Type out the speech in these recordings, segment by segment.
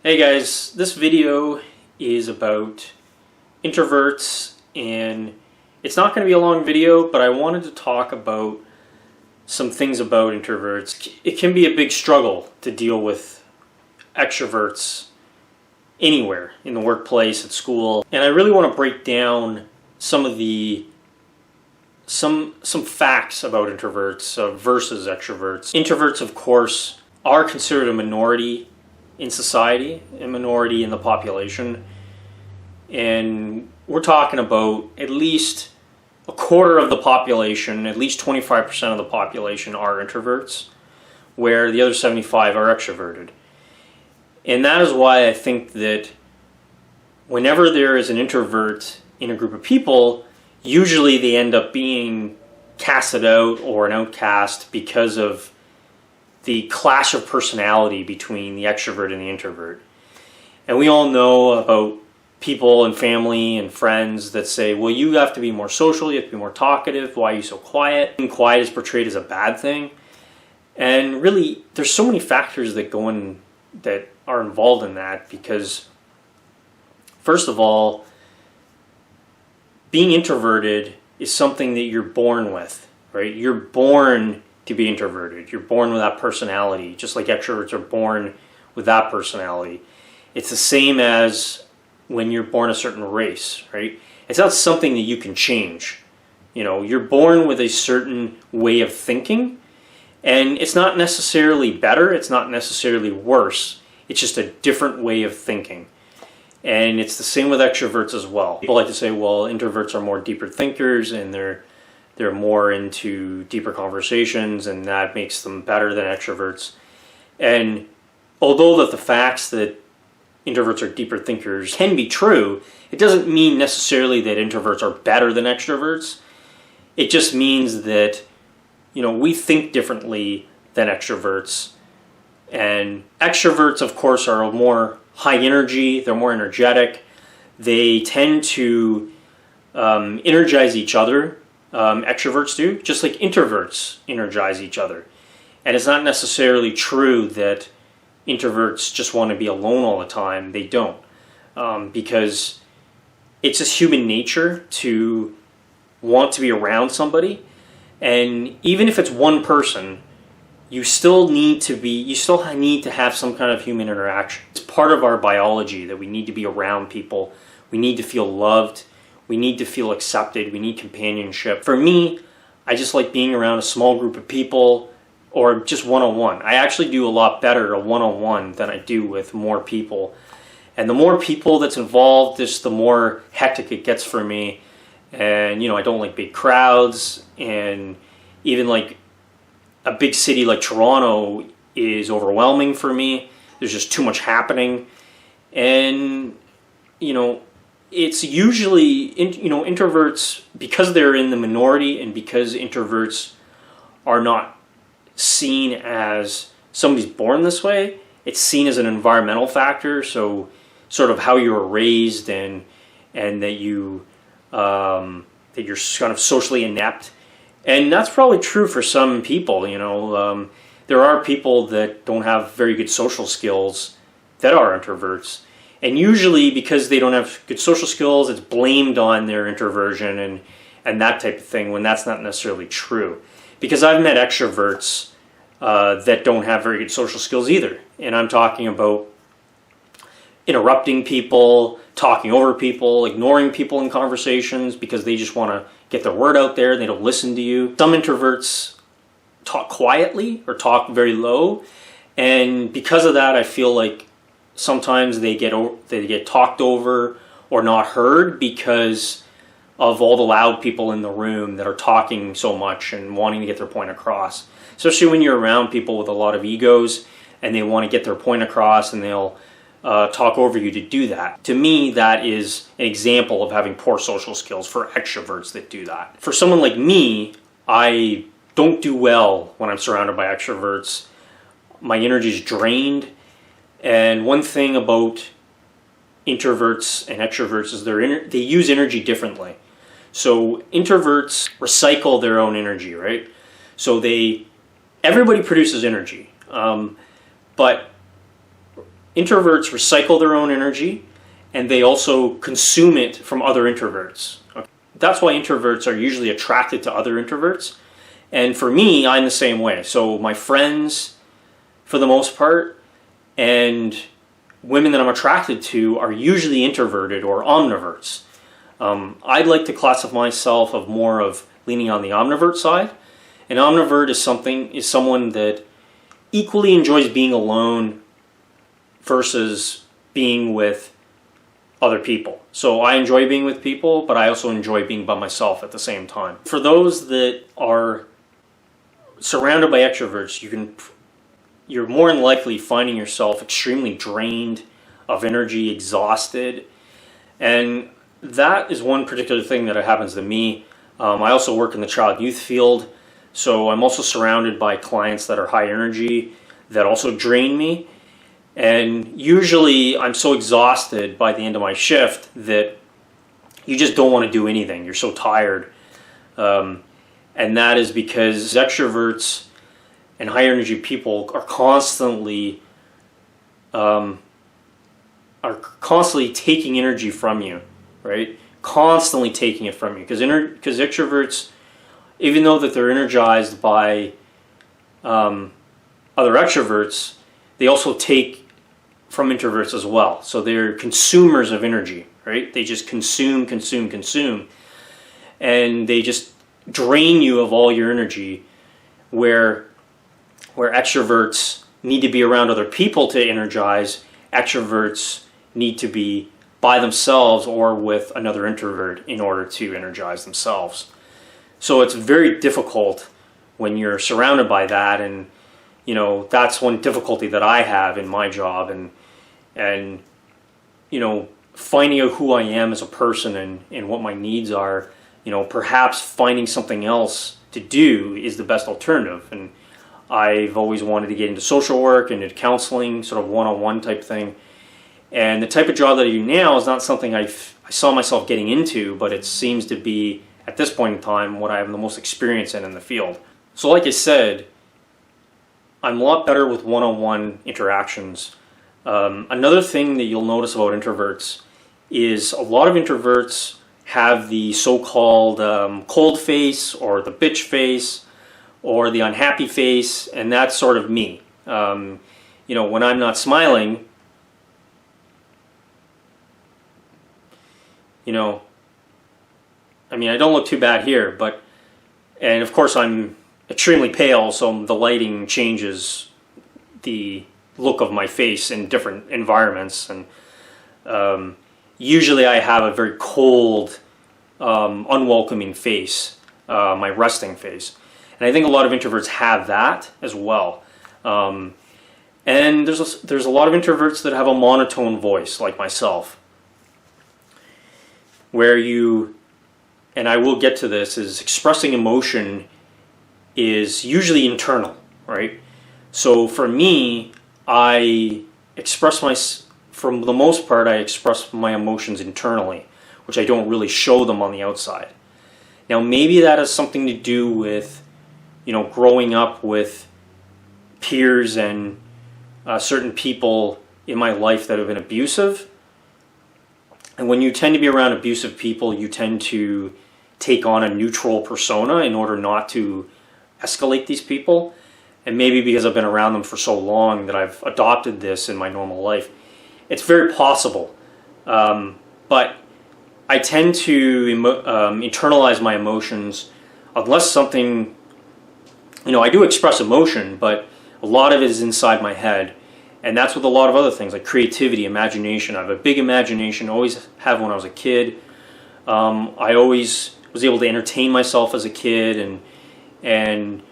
Hey guys, this video is about introverts, and it's not going to be a long video, but I wanted to talk about some things about introverts. It can be a big struggle to deal with extroverts anywhere, in the workplace, at school, and I really want to break down some of the some facts about introverts versus extroverts. Introverts, of course, are considered a minority in society, a minority in the population, and we're talking about at least a quarter of the population, at least 25% of the population are introverts, where the other 75 are extroverted. And that is why I think that whenever there is an introvert in a group of people, usually they end up being casted out or an outcast because of the clash of personality between the extrovert and the introvert. And we all know about people and family and friends that say, well, you have to be more social, you have to be more talkative, why are you so quiet? And quiet is portrayed as a bad thing. And really, there's so many factors that go in that are involved in that, because first of all, being introverted is something that you're born with, right? You're born to be introverted. You're born with that personality, just like extroverts are born with that personality. It's the same as when you're born a certain race, right? It's not something that you can change. You know, you're born with a certain way of thinking, and it's not necessarily better, it's not necessarily worse. It's just a different way of thinking. And it's the same with extroverts as well. People like to say, well, introverts are more deeper thinkers, and they're more into deeper conversations, and that makes them better than extroverts. And although that the facts that introverts are deeper thinkers can be true, it doesn't mean necessarily that introverts are better than extroverts. It just means that, you know, we think differently than extroverts. And extroverts, of course, are more high energy, they're more energetic. They tend to energize each other. Extroverts do, just like introverts energize each other. And it's not necessarily true that introverts just want to be alone all the time. They don't, because it's just human nature to want to be around somebody. And even if it's one person, you still need to have some kind of human interaction. It's part of our biology that we need to be around people. We need to feel loved. We need to feel accepted. We need companionship. For me, I just like being around a small group of people, or just one-on-one. I actually do a lot better a one-on-one than I do with more people. And the more people that's involved, just the more hectic it gets for me. And, you know, I don't like big crowds, and even like a big city like Toronto is overwhelming for me. There's just too much happening. And, you know, it's usually, introverts, because they're in the minority and because introverts are not seen as somebody's born this way, it's seen as an environmental factor. So sort of how you were raised, and that you're kind of socially inept. And that's probably true for some people. You know, there are people that don't have very good social skills that are introverts. And usually because they don't have good social skills, it's blamed on their introversion and that type of thing, when that's not necessarily true. Because I've met extroverts that don't have very good social skills either. And I'm talking about interrupting people, talking over people, ignoring people in conversations because they just want to get their word out there and they don't listen to you. Some introverts talk quietly or talk very low, and because of that, I feel like sometimes they get talked over or not heard because of all the loud people in the room that are talking so much and wanting to get their point across. Especially when you're around people with a lot of egos and they want to get their point across, and they'll talk over you to do that. To me, that is an example of having poor social skills for extroverts that do that. For someone like me, I don't do well when I'm surrounded by extroverts. My energy is drained. And one thing about introverts and extroverts is they use energy differently. So introverts recycle their own energy, right? So everybody produces energy, but Introverts recycle their own energy, and they also consume it from other introverts. Okay? That's why introverts are usually attracted to other introverts. And for me, I'm the same way. So my friends, for the most part, and women that I'm attracted to are usually introverted or omniverts. I'd like to classify myself of more of leaning on the omnivert side. An omnivert is someone that equally enjoys being alone versus being with other people. So I enjoy being with people, but I also enjoy being by myself at the same time. For those that are surrounded by extroverts, you're more than likely finding yourself extremely drained of energy, exhausted, and that is one particular thing that happens to me. I also work in the child and youth field, so I'm also surrounded by clients that are high energy that also drain me. And usually I'm so exhausted by the end of my shift that you just don't want to do anything. You're so tired. And that is because extroverts and high energy people are constantly taking energy from you, right? Constantly taking it from you. Because extroverts, even though that they're energized by other extroverts, they also take from introverts as well. So they're consumers of energy, right? They just consume, and they just drain you of all your energy, where extroverts need to be around other people to energize. Extroverts need to be by themselves or with another introvert in order to energize themselves. So it's very difficult when you're surrounded by that, and that's one difficulty that I have in my job, and finding out who I am as a person and what my needs are. Perhaps finding something else to do is the best alternative. And I've always wanted to get into social work and into counseling, sort of one-on-one type thing. And the type of job that I do now is not something I saw myself getting into, but it seems to be, at this point in time, what I have the most experience in the field. So like I said, I'm a lot better with one-on-one interactions. Another thing that you'll notice about introverts is a lot of introverts have the so-called cold face or the bitch face or the unhappy face, and that's sort of me. When I'm not smiling, I don't look too bad here, and of course I'm extremely pale, so the lighting changes the look of my face in different environments, and usually I have a very cold, unwelcoming face, my resting face. And I think a lot of introverts have that as well. And there's a lot of introverts that have a monotone voice, like myself, where and I will get to this, is expressing emotion is usually internal, right? So for me, for the most part, I express my emotions internally, which I don't really show them on the outside. Now, maybe that has something to do with, growing up with peers and certain people in my life that have been abusive. And when you tend to be around abusive people, you tend to take on a neutral persona in order not to escalate these people. And maybe because I've been around them for so long that I've adopted this in my normal life. It's very possible. But I tend to internalize my emotions unless something, I do express emotion, but a lot of it is inside my head. And that's with a lot of other things like creativity, imagination. I have a big imagination, always have when I was a kid. I always was able to entertain myself as a kid, and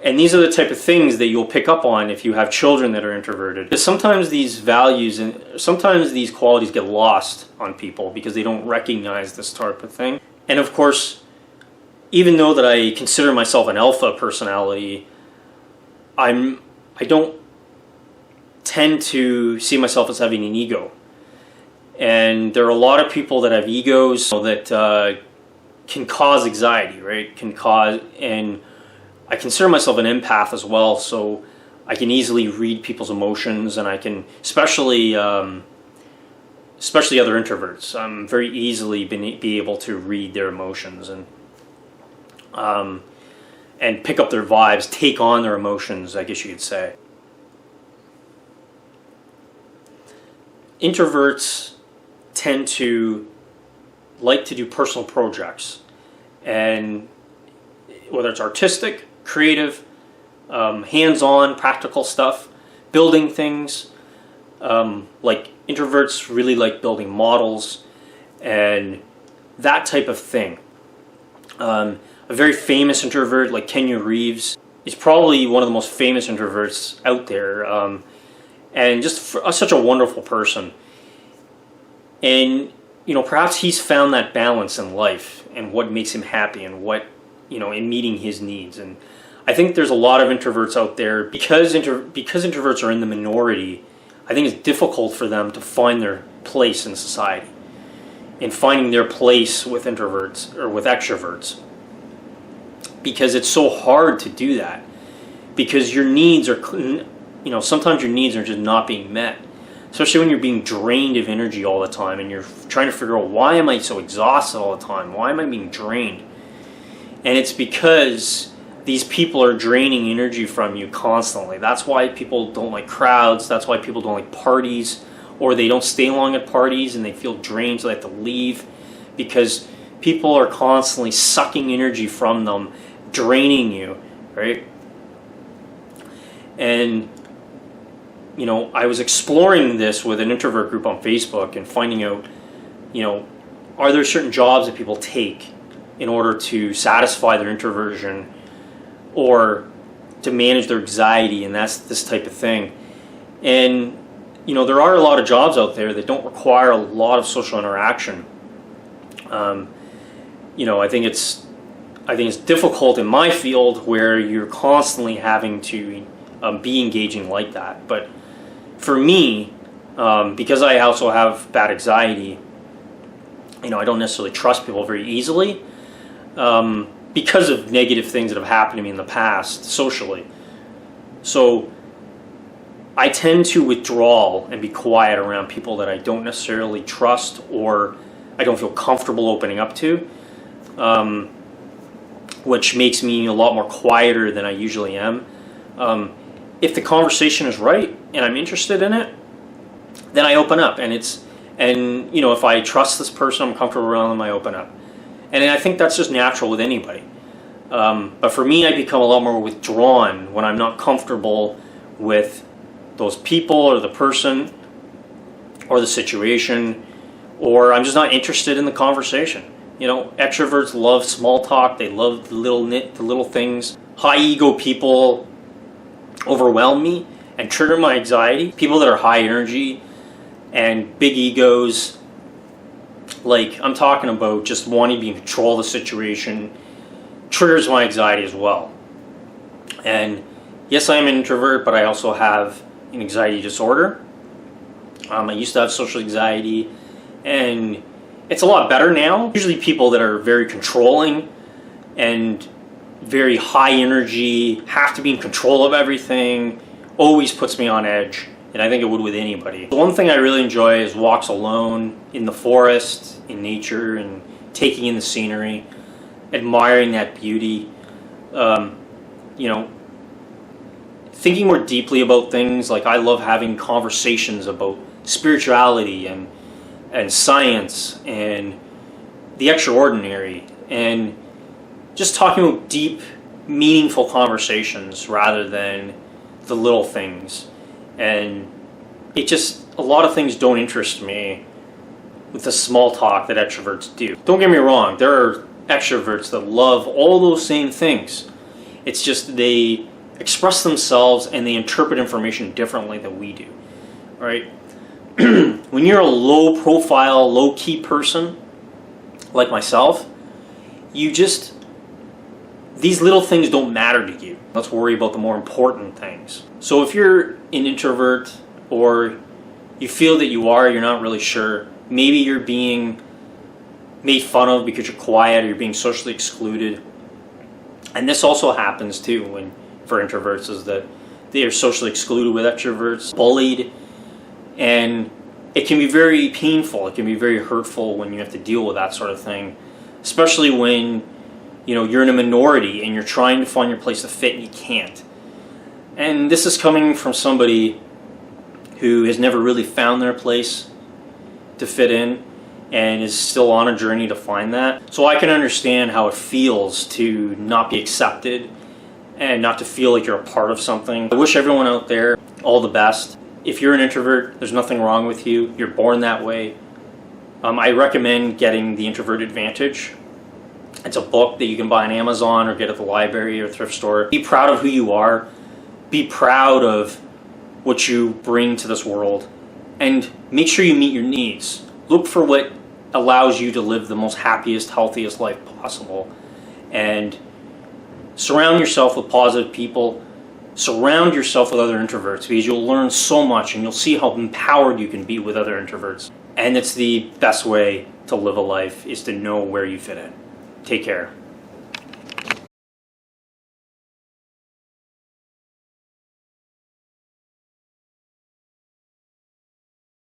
these are the type of things that you'll pick up on if you have children that are introverted. Because sometimes these values and sometimes these qualities get lost on people because they don't recognize this type of thing. And of course, even though that I consider myself an alpha personality, I don't tend to see myself as having an ego. And there are a lot of people that have egos that can cause anxiety, right? And I consider myself an empath as well, so I can easily read people's emotions, and I can, especially other introverts, I'm very easily be able to read their emotions and pick up their vibes, take on their emotions, I guess you could say. Introverts tend to like to do personal projects, and whether it's artistic, creative, hands-on, practical stuff, building things. Like introverts really like building models and that type of thing. A very famous introvert like Kenya Reeves is probably one of the most famous introverts out there, and just such a wonderful person. And perhaps he's found that balance in life and what makes him happy and what in meeting his needs. And I think there's a lot of introverts out there because introverts are in the minority. I think it's difficult for them to find their place in society and finding their place with introverts or with extroverts, because it's so hard to do that, because your needs are, sometimes your needs are just not being met, especially when you're being drained of energy all the time and you're trying to figure out, why am I so exhausted all the time? Why am I being drained? And it's because these people are draining energy from you constantly. That's why people don't like crowds. That's why people don't like parties, or they don't stay long at parties and they feel drained, so they have to leave, because people are constantly sucking energy from them, draining you, right? And I was exploring this with an introvert group on Facebook and finding out, are there certain jobs that people take in order to satisfy their introversion or to manage their anxiety, and that's this type of thing. And there are a lot of jobs out there that don't require a lot of social interaction. I think it's difficult in my field where you're constantly having to be engaging like that. But for me, because I also have bad anxiety, I don't necessarily trust people very easily, because of negative things that have happened to me in the past socially. So I tend to withdraw and be quiet around people that I don't necessarily trust or I don't feel comfortable opening up to, which makes me a lot more quieter than I usually am. If the conversation is right and I'm interested in it, then I open up, and if I trust this person, I'm comfortable around them, I open up. And I think that's just natural with anybody. But for me, I become a lot more withdrawn when I'm not comfortable with those people or the person or the situation, or I'm just not interested in the conversation. Extroverts love small talk. They love the little things. High ego people overwhelm me and trigger my anxiety. People that are high energy and big egos, like I'm talking about just wanting to be in control of the situation, triggers my anxiety as well. And yes, I am an introvert, but I also have an anxiety disorder. I used to have social anxiety, and it's a lot better now. Usually people that are very controlling and very high energy, have to be in control of everything, always puts me on edge, and I think it would with anybody. The one thing I really enjoy is walks alone in the forest, in nature, and taking in the scenery, admiring that beauty, thinking more deeply about things. Like I love having conversations about spirituality and science and the extraordinary, and just talking about deep, meaningful conversations rather than the little things. And a lot of things don't interest me with the small talk that extroverts do. Don't get me wrong, there are extroverts that love all those same things. It's just they express themselves and they interpret information differently than we do, right? When you're a low profile, low key person like myself, these little things don't matter to you. Let's worry about the more important things. So if you're an introvert, or you feel that you're not really sure, maybe you're being made fun of because you're quiet, or you're being socially excluded. And this also happens too for introverts, is that They are socially excluded with extroverts, bullied, and it can be very painful. It can be very hurtful when you have to deal with that sort of thing, especially when you're in a minority and you're trying to find your place to fit and you can't. And this is coming from somebody who has never really found their place to fit in and is still on a journey to find that. So I can understand how it feels to not be accepted and not to feel like you're a part of something. I wish everyone out there all the best. If you're an introvert, there's nothing wrong with you. You're born that way. I recommend getting The Introvert Advantage. It's a book that you can buy on Amazon or get at the library or thrift store. Be proud of who you are. Be proud of what you bring to this world. And make sure you meet your needs. Look for what allows you to live the most happiest, healthiest life possible. And surround yourself with positive people. Surround yourself with other introverts, because you'll learn so much and you'll see how empowered you can be with other introverts. And it's the best way to live a life, is to know where you fit in. Take care.